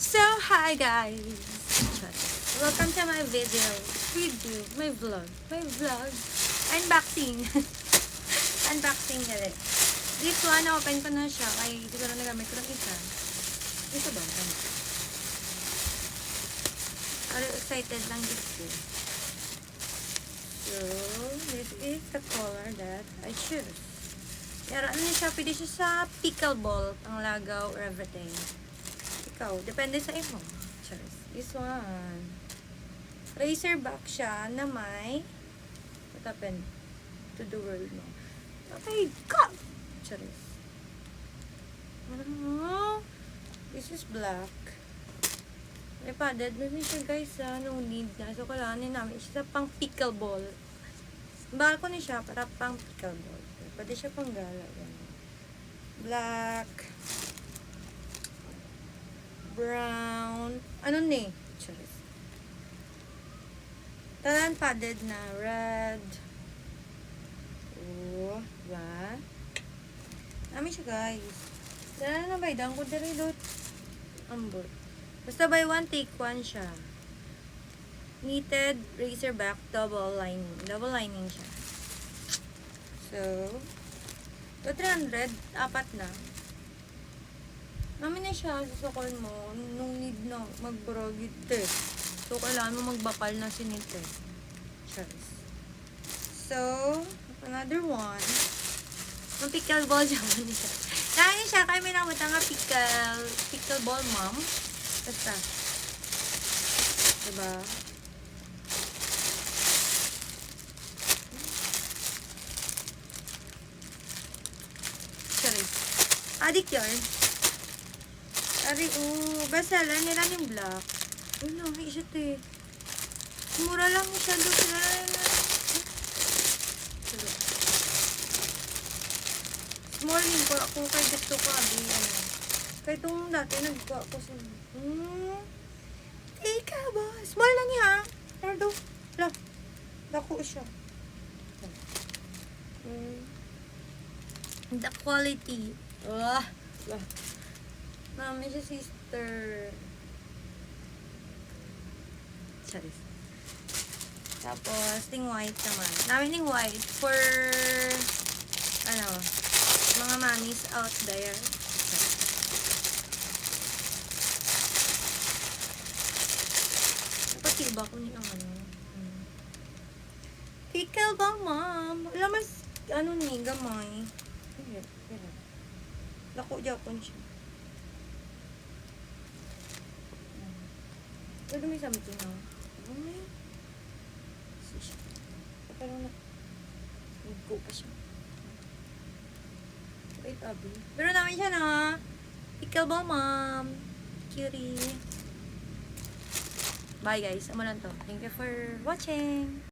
So, hi guys! Welcome to my my vlog. Unboxing. Unboxing na rin. This one, open ko na siya. Kaya siguro nagamit ko ng isa. Isa ba? Ano? Pero excited lang dito. So, this is the color that I choose. Pero ano siya, pwede siya sa pickleball, ang lagaw or everything. Ikaw, depende sa imo. Cheers. This one. Razorback siya na may what happened to the world mo? Okay, go! Cheers. This is black. May padded na siya guys ha. No need na. So, kailangan namin siya pang pickleball. Bakal ko na siya para pang pickleball. Pwede siya pang gala. Black. Brown. Ano ni? Cheers. Talan padded na. Red. Oh, diba? Namin siya guys. Talan na ba? Idang ko diri lot. Ambot. Basta buy one, take one siya. Knitted razorback double lining. Double lining siya. So, 300, apat na. Namin na siya, susukol mo, nung need na magbrogit eh. So, kailangan mo magbakal na sinit eh. Cheers. So, another one. Yung pickleball dyan ni siya. Dahil siya, kaya may nakita nga pickleball mom. Basta. Diba? Sorry. Adik yun. Ari, bestseller nila yung black. Uy, nahi siya te. Mura lang siya doon. Small din ko ako kay dito ka. Kaya itong dati nagkuha ko sa... Ika ba? Small lang niya. Pero do. Dako siya. The quality. Mami siya sister. Sorry. Tapos, ting white naman. Namin ting white for mga mamis out there. Napatiba ko ni Pickle ba, ma'am? Wala mas, ni, gamay. Lako, Japon siya. Pero may something na. Ay. Pero nag-go pa siya. Wait, abi. Pero namin siya na. Pickle ba, ma'am? Cutie. Bye, guys. Amo lang to. Thank you for watching.